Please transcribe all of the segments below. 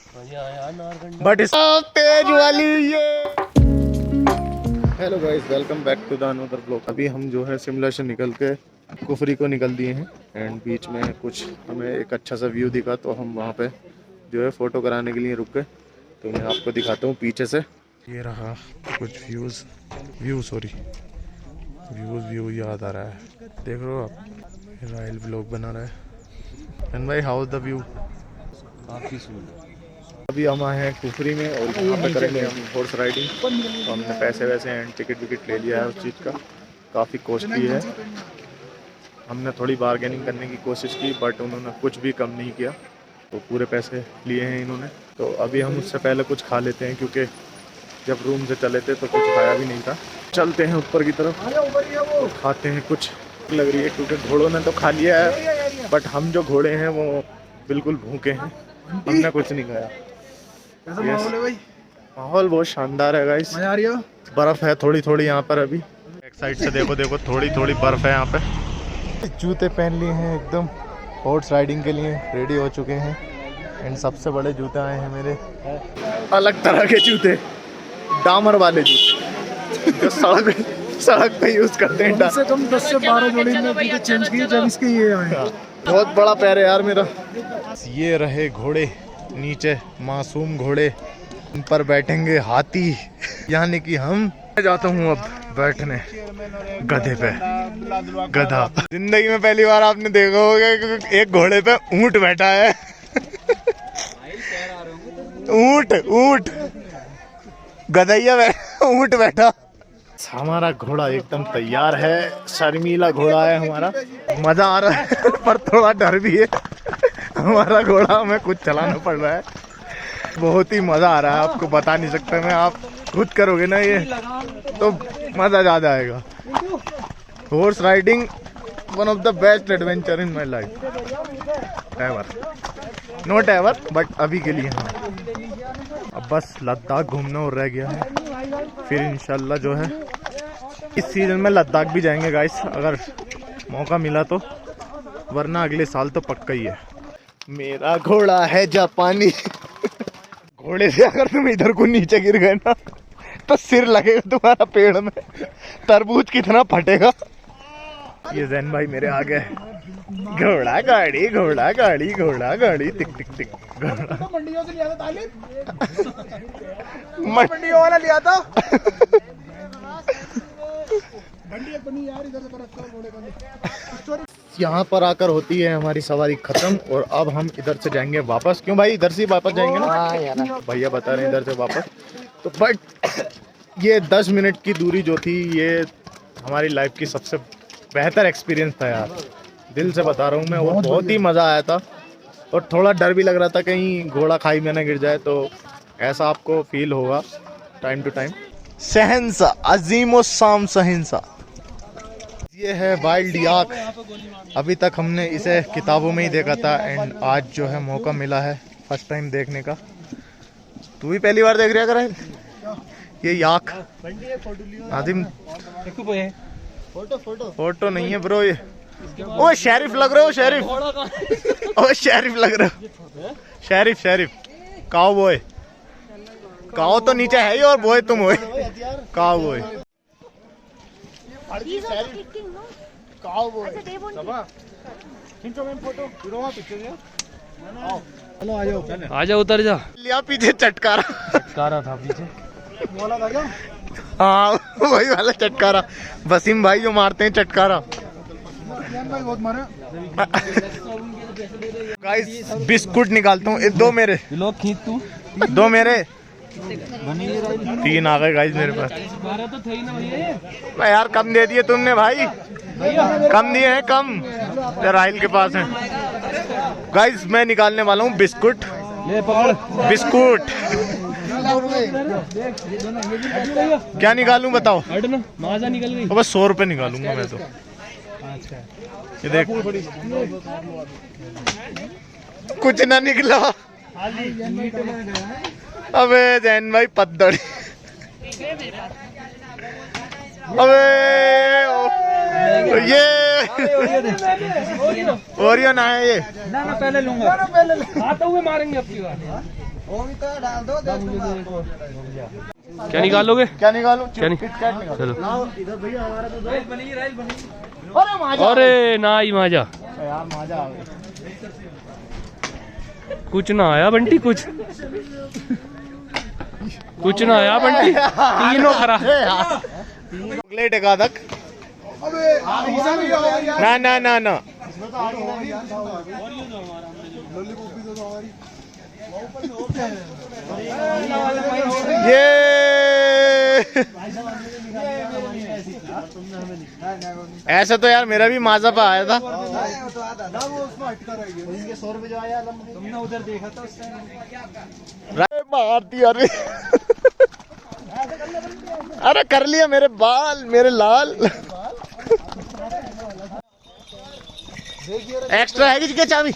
But तेज वाली ये। Hello guys, welcome back to the another blog. अभी हम जो है शिमला से निकल के कुफरी को निकल दिए हैं एंड बीच में कुछ हमें एक अच्छा सा व्यू दिखा तो हम वहाँ पे जो है फ़ोटो कराने के लिए रुक गए। तो मैं आपको दिखाता हूँ पीछे से। ये रहा कुछ व्यू याद आ रहा है, देख रहे हो आप। राइल ब्लॉग बना रहा है। एंड भाई हाउ द व्यू? काफ़ी सुंदर। अभी हम आए हैं कुफरी में और यहाँ पे करेंगे हम हॉर्स राइडिंग। तो हमने पैसे वैसे एंड टिकट विकेट ले लिया है उस चीज़ का। काफ़ी कॉस्टली है। हमने थोड़ी बार्गेनिंग करने की कोशिश की बट उन्होंने कुछ भी कम नहीं किया, तो पूरे पैसे लिए हैं इन्होंने। तो अभी हम उससे पहले कुछ खा लेते हैं क्योंकि जब रूम से चले थे तो कुछ खाया भी नहीं था। चलते हैं ऊपर की तरफ तो खाते हैं कुछ। लग रही है क्योंकि घोड़ों ने तो खा लिया है बट हम जो घोड़े हैं वो बिल्कुल भूखे हैं, हमने कुछ नहीं खाया। माहौल बहुत शानदार है गाइस। बर्फ है थोड़ी थोड़ी यहाँ पर। अभी एक साइड से देखो थोड़ी थोड़ी बर्फ है यहाँ पे। जूते पहन लिए हैं एकदम हॉर्स राइडिंग के लिए, रेडी हो चुके हैं। एंड सबसे बड़े जूते आए हैं मेरे, अलग तरह के जूते, डामर वाले जूते जो सड़क पे यूज करते हैं। कम से कम 10 से 12 जोड़ी में जूते चेंज किए जब इसके ये आए। बहुत बड़ा पैर है यार मेरा। ये रहे घोड़े, नीचे मासूम घोड़े, इन पर बैठेंगे हाथी, यानी कि हम। जाता हूँ अब बैठने गधे पे। गधा जिंदगी में पहली बार आपने देखा होगा कि एक घोड़े पे ऊंट बैठा है। ऊंट गधैया ऊंट बैठा। हमारा घोड़ा एकदम तैयार है, शर्मीला घोड़ा है हमारा। मजा आ रहा है पर थोड़ा डर भी है। हमारा घोड़ा हमें कुछ चलाना पड़ रहा है, बहुत ही मजा आ रहा है, आपको बता नहीं सकता मैं। आप खुद करोगे ना ये तो मजा ज्यादा आएगा। Horse riding one of the best adventure in my life ever, not ever but अभी के लिए। हाँ, अब बस लद्दाख घूमना और रह गया है, फिर इंशाल्लाह जो है इस सीजन में लद्दाख भी जाएंगे गाइस, अगर मौका मिला तो, वरना अगले साल तो पक्का ही है। मेरा घोड़ा है जापानी। घोड़े से अगर तुम इधर को नीचे गिर गए ना तो सिर लगेगा तुम्हारा पेड़ में, तरबूज कितना फटेगा। ये जैन भाई मेरे आ गए। घोड़ा गाड़ी घोड़ा गाड़ी घोड़ा गाड़ी टिक टिक टिक। मंडियों से लिया था मंडियों वाला लिया था। यहाँ पर आकर होती है हमारी सवारी खत्म और अब हम इधर से जाएंगे वापस। क्यों भाई, इधर से वापस जाएंगे ना? भैया बता रहे हैं इधर से वापस। तो बट ये 10 मिनट की दूरी जो थी ये हमारी लाइफ की सबसे बेहतर एक्सपीरियंस था यार, दिल से बता रहा हूँ मैं। और बहुत ही मज़ा आया था और थोड़ा डर भी लग रहा था कहीं घोड़ा खाई में ना गिर जाए, तो ऐसा आपको फील होगा टाइम टू टाइम। सहनसा, अजीमो शाम सहनसा। ये है वाइल्ड याक। अभी तक हमने इसे किताबों में ही देखा था एंड आज जो है मौका मिला है फर्स्ट टाइम देखने का। तू भी पहली बार देख रहा है ये याक? आदिम फोटो नहीं है ब्रो ये। ओ शेरिफ लग रहे हो, शेरिफ। ओ शेरिफ लग रहे हो, शेरिफ काओ बॉय। काओ तो नीचे है ही और बॉय तुम हो, काओ बॉय। आजा उतर जा। लिया पीछे चटकारा था पीछे। हाँ वही वाला चटकारा, वसीम भाई जो मारते हैं चटकारा। गाइस बिस्कुट निकालता हूँ, दो मेरे, दो मेरे, 3 आ गए गाइस मेरे पास। यार कम दे दिए तुमने भाई, कम दिए हैं, कम राहिल के पास है। गाइस मैं निकालने वाला हूँ बिस्कुट। क्या निकालूं बताओ? निकल गई। बस 100 रुपए निकालूंगा मैं तो। ये देख कुछ ना निकला। अबे जैन भाई पद्दड़। अबे ये ओरियो ना है ये। ना पहले लूंगा, आता हुए मारेंगे अब की बार। क्या निकालोगे? क्या निकालूं? क्या नहीं? किटकैट निकालो। चलो। इधर भैया हमारा तो अरे ना ही माजा, यार मजा आ गया। कुछ ना आया बंटी, कुछ ना आया बंटी, तीनों खराब। चॉकलेट एक आधा। ना ना ना ना ये ऐसे तो यार मेरा भी माजा पे आया था। तुमने उधर देखा था उस टाइम। मार दिया रे। अरे कर लिया मेरे बाल, मेरे लाल। एक्स्ट्रा हैगी क्या चाबी?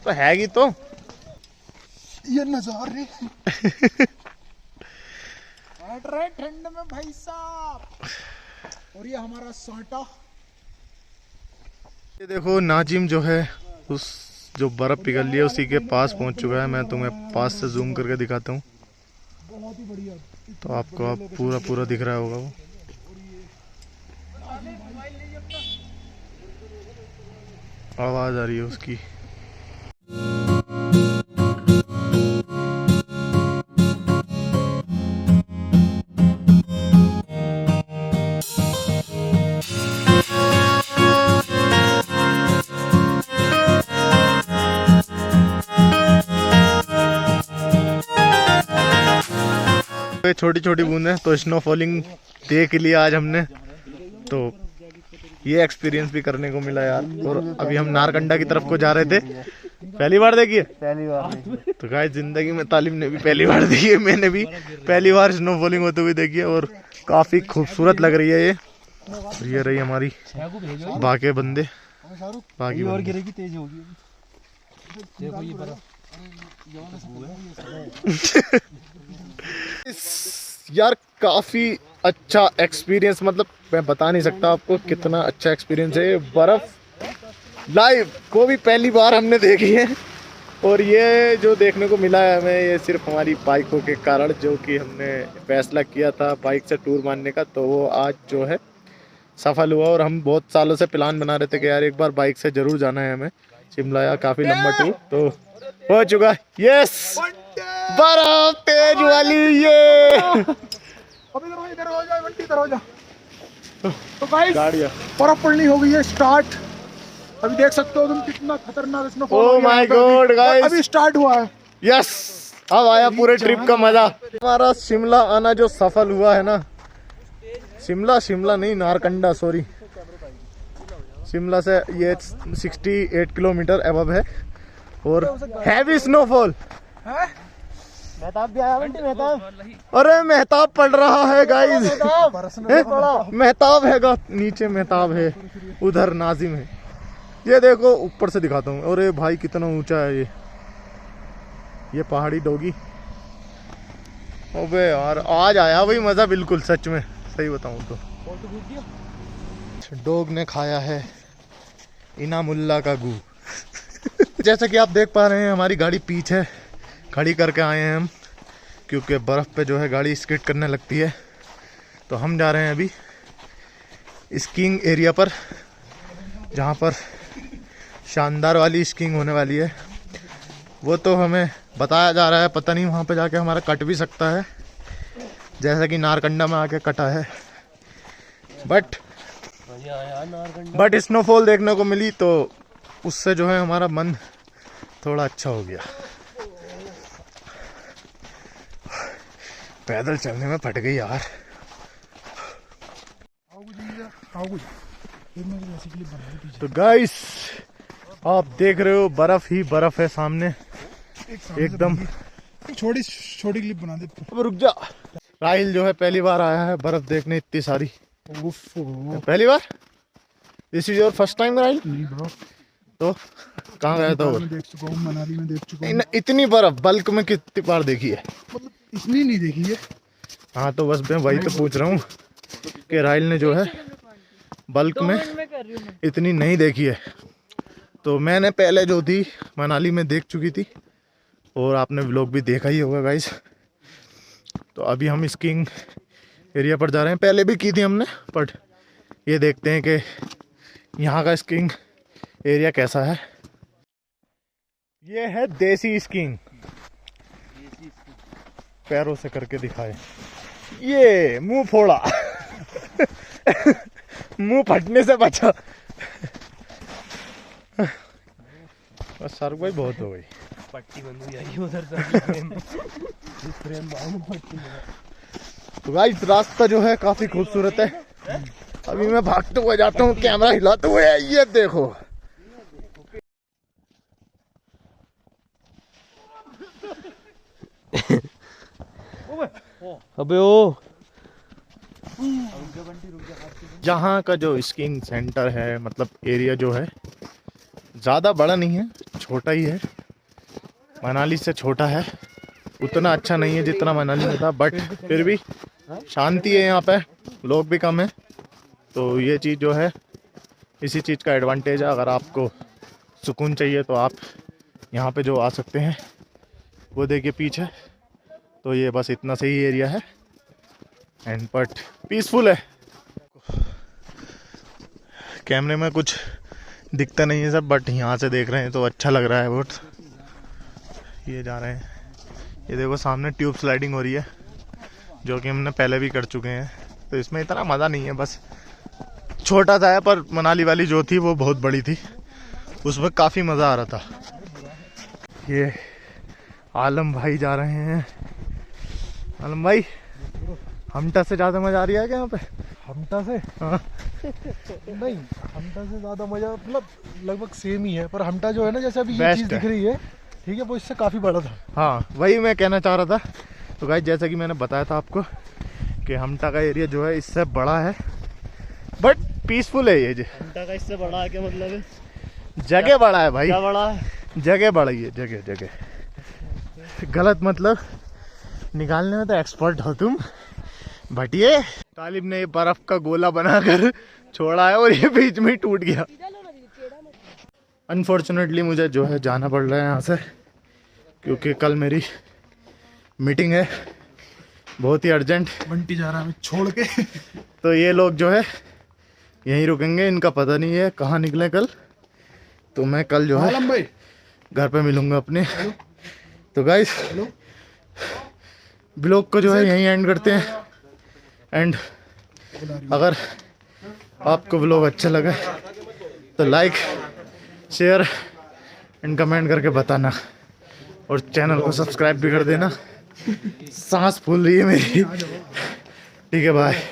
तो हैगी तो ये नजारे ठंड में भाई साहब। और ये हमारा सांटा। ये देखो नाजिम जो है उस जो बर्फ पिघल रही है उसी के पास पहुंच चुका है। मैं तुम्हें पास से जूम करके दिखाता हूँ तो आपको अब पूरा दिख रहा होगा वो। आवाज आ रही है उसकी। छोटी छोटी बूंदें तो स्नोफॉलिंग देख लिया आज हमने, तो ये एक्सपीरियंस भी करने को मिला यार। और अभी हम नारकंडा की तरफ को जा रहे थे। पहली बार देखिए, पहली बार तो गाइस जिंदगी में तालिम ने भी पहली बार देखी है, मैंने भी पहली बार स्नोफॉलिंग होते हुए देखी है और काफी खूबसूरत लग रही है ये। और ये रही हमारी बाकी बंदे, बाकी और गिरेगी तेज होगी। यार काफी अच्छा एक्सपीरियंस, मतलब मैं बता नहीं सकता आपको कितना अच्छा एक्सपीरियंस है। बर्फ लाइव को भी पहली बार हमने देखी है और ये जो देखने को मिला है हमें ये सिर्फ हमारी बाइकों के कारण, जो कि हमने फैसला किया था बाइक से टूर मारने का, तो वो आज जो है सफल हुआ। और हम बहुत सालों से प्लान बना रहे थे कि यार एक बार बाइक से जरूर जाना है हमें शिमला, या काफी लंबा टूर तो हो चुका। यस बर्फ तेज वाली ये। अब इधर हो जाए बंटी, इधर हो जा। तो गाइस गाड़ियाँ बर्फ पड़नी हो गई है स्टार्ट। अभी देख सकते हो तुम कितना खतरनाक snowfall. Oh my God guys, अभी स्टार्ट हुआ है। यस अब आया पूरे ट्रिप का मजा। हमारा शिमला आना जो सफल हुआ है ना, शिमला नहीं नारकंडा, सॉरी, शिमला से ये 68 किलोमीटर अबव है और हैवी स्नोफॉल। मेहताब भी आया बंटी, मेहताब। अरे मेहताब पड़ रहा है गाइस, मेहताब है नीचे, मेहताब है उधर, नाजिम है। ये देखो ऊपर से दिखाता हूँ। अरे भाई कितना ऊंचा है ये पहाड़ी डोगी। अबे यार आज आया भाई मजा बिल्कुल, सच में सही बताऊं तो। डॉग ने खाया है इनामुल्ला का गू। जैसा कि आप देख पा रहे हैं हमारी गाड़ी पीछे खड़ी करके आए हैं हम, क्योंकि बर्फ़ पे जो है गाड़ी स्किड करने लगती है। तो हम जा रहे हैं अभी स्कीइंग एरिया पर, जहाँ पर शानदार वाली स्कीइंग होने वाली है। वो तो हमें बताया जा रहा है, पता नहीं वहाँ पे जाके हमारा कट भी सकता है, जैसा कि नारकंडा में आके कटा है। बट स्नोफॉल देखने को मिली तो उससे जो है हमारा मन थोड़ा अच्छा हो गया। पैदल चलने में फट गई यार। तो गाइस आप देख रहे हो बर्फ ही बर्फ है सामने एकदम। छोटी क्लिप बना दे। अब रुक जा। राहिल जो है पहली बार आया है बर्फ देखने इतनी सारी। पहली बार? This is your first time Rahil? तो कहाँ गया था? देख चुका हूँ, मनाली में देख चुका हूँ। इतनी बर्फ बल्क में कितनी बार देखी है? मतलब इतनी नहीं देखी है। हाँ तो बस मैं वही तो पूछ रहा हूँ कि राहिल ने जो है बल्क में इतनी नहीं देखी है। तो मैंने पहले जो थी मनाली में देख चुकी थी और आपने व्लॉग भी देखा ही होगा गाइस। तो अभी हम स्कीइंग एरिया पर जा रहे हैं, पहले भी की थी हमने, बट ये देखते हैं कि यहाँ का स्कीइंग एरिया कैसा है। ये है देसी स्कीइंग, पैरों से करके दिखाए। ये मुंह फोड़ा मुंह फटने से बचा। बस सर भाई बहुत हो गई। पट्टी बंद हुई आई उधर से तो गाइस रास्ता जो है काफी खूबसूरत है। अभी मैं भागते हुए जाता हूँ, कैमरा हिलाते हुए। ये देखो अबे ओ यहाँ का जो स्कीइंग सेंटर है, मतलब एरिया जो है ज़्यादा बड़ा नहीं है, छोटा ही है। मनाली से छोटा है, उतना अच्छा नहीं है जितना मनाली में था, बट फिर भी शांति है यहाँ पे, लोग भी कम है। तो ये चीज़ जो है, इसी चीज़ का एडवांटेज है। अगर आपको सुकून चाहिए तो आप यहाँ पे जो आ सकते हैं। वो देखिए पीछे, तो ये बस इतना सही एरिया है एंड बट पीसफुल है। कैमरे में कुछ दिखता नहीं है सब, बट यहाँ से देख रहे हैं तो अच्छा लग रहा है बहुत। ये जा रहे हैं, ये देखो सामने ट्यूब स्लाइडिंग हो रही है, जो कि हमने पहले भी कर चुके हैं। तो इसमें इतना मज़ा नहीं है, बस छोटा सा है। पर मनाली वाली जो थी वो बहुत बड़ी थी, उसमें काफ़ी मज़ा आ रहा था। ये आलम भाई जा रहे हैं। आलम भाई, हमटा से ज़्यादा मज़ा आ रही है क्या यहाँ पे? हमटा से? हाँ। नहीं, हमटा से ज्यादा मजा मतलब लगभग सेम ही है, पर हमटा जो है ना, जैसे अभी ये Best चीज दिख है। रही है, ठीक है, वो इससे काफी बड़ा था। हाँ, वही मैं कहना चाह रहा था। तो गाइस जैसा कि मैंने बताया था आपको कि हमटा का एरिया जो है इससे बड़ा है, बट पीसफुल है। ये घंटा का इससे बड़ा है क्या मतलब? जगह बड़ा है भाई, क्या बड़ा है? जगह बड़ी है, जगह जगह गलत मतलब निकालने में तो एक्सपर्ट हो तुम। बट ये तालिब ने ये बर्फ का गोला बनाकर छोड़ा है और ये बीच में ही टूट गया। अनफॉर्चुनेटली मुझे जो है जाना पड़ रहा है यहाँ से, क्योंकि कल मेरी मीटिंग है बहुत ही अर्जेंट। बंटी जा रहा है छोड़ के। तो ये लोग जो है यहीं रुकेंगे, इनका पता नहीं है कहाँ निकले कल। तो मैं कल जो है आलम भाई, घर पे मिलूंगा अपने। तो गाइस ब्लॉग को जो है यहीं एंड करते हैं। एंड अगर आपको ब्लॉग अच्छा लगा तो लाइक, शेयर एंड कमेंट करके बताना, और चैनल को सब्सक्राइब भी कर देना। सांस फूल रही है मेरी। ठीक है, बाय।